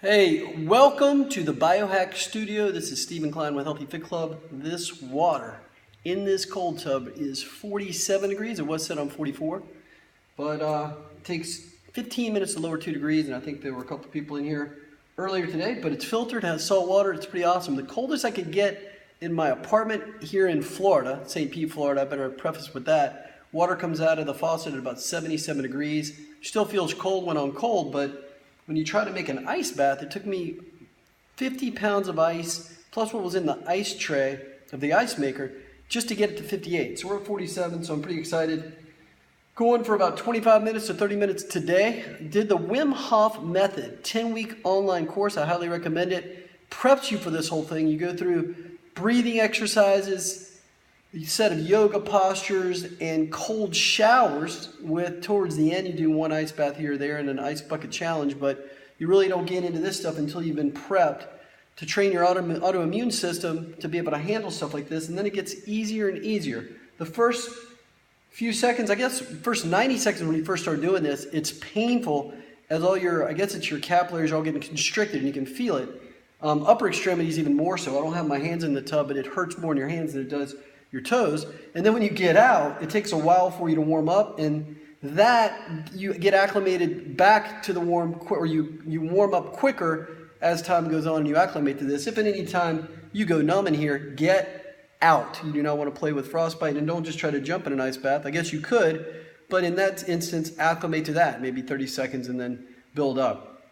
Hey, welcome to the Biohack Studio. This is Stephen Klein with Healthy Fit Club. This water in this cold tub is 47 degrees. It was set on 44, but it takes 15 minutes to lower 2 degrees, and I think there were a couple of people in here earlier today, but it's filtered, has salt water. It's pretty awesome. The coldest I could get in my apartment here in Florida, St. Pete, Florida, I better preface with that, water comes out of the faucet at about 77 degrees. Still feels cold when on cold, but when you try to make an ice bath, it took me 50 pounds of ice plus what was in the ice tray of the ice maker just to get it to 58. So we're at 47, so I'm pretty excited. Going for about 25 minutes to 30 minutes today. Did the Wim Hof Method 10-week online course. I highly recommend it. Preps you for this whole thing. You go through breathing exercises, a set of yoga postures, and cold showers. With towards the end, you do one ice bath here or there and an ice bucket challenge, but you really don't get into this stuff until you've been prepped to train your autoimmune system to be able to handle stuff like this, and then it gets easier and easier. The first few seconds, I guess, first 90 seconds when you first start doing this, it's painful as all your, I guess it's your capillaries are all getting constricted and you can feel it. Upper extremities even more so. I don't have my hands in the tub, but it hurts more in your hands than it does your toes. And then when you get out, it takes a while for you to warm up, and that you get acclimated back to the or you warm up quicker as time goes on and you acclimate to this. If at any time you go numb in here, get out. You do not want to play with frostbite, and don't just try to jump in an ice bath. I guess you could, but in that instance, acclimate to that, maybe 30 seconds and then build up.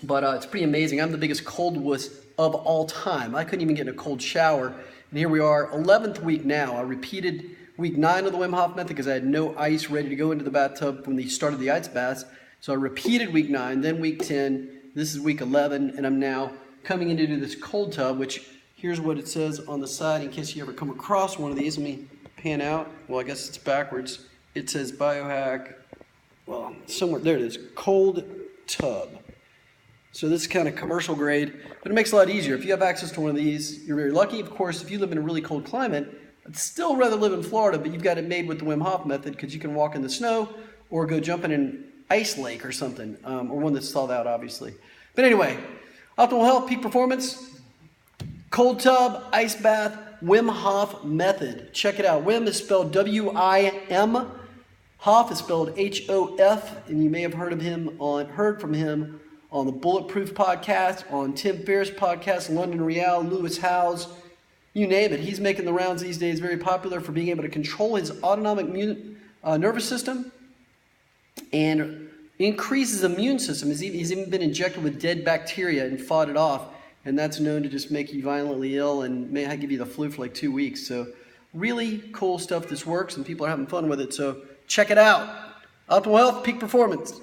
But it's pretty amazing. I'm the biggest cold wuss of all time. I couldn't even get in a cold shower. And here we are, 11th week now. I repeated week 9 of the Wim Hof Method because I had no ice ready to go into the bathtub when they started the ice baths. So I repeated week 9, then week 10. This is week 11, and I'm now coming into this cold tub, which here's what it says on the side in case you ever come across one of these. Let me pan out. Well, I guess it's backwards. It says Biohack. Well, somewhere, there it is, Cold Tub. So this is kind of commercial grade, but it makes it a lot easier. If you have access to one of these, you're very lucky. Of course, if you live in a really cold climate, I'd still rather live in Florida, but you've got it made with the Wim Hof Method because you can walk in the snow or go jump in an ice lake or something, or one that's thawed out, obviously. But anyway, optimal health, peak performance, cold tub, ice bath, Wim Hof Method. Check it out. Wim is spelled W-I-M. Hof is spelled H-O-F, and you may have heard from him on the Bulletproof podcast, on Tim Ferriss podcast, London Real, Lewis Howes, you name it. He's making the rounds these days, very popular for being able to control his autonomic nervous system and increase his immune system. He's even been injected with dead bacteria and fought it off, and that's known to just make you violently ill and may give you the flu for like 2 weeks. So really cool stuff. This works, and people are having fun with it, so check it out. Optimal health, peak performance.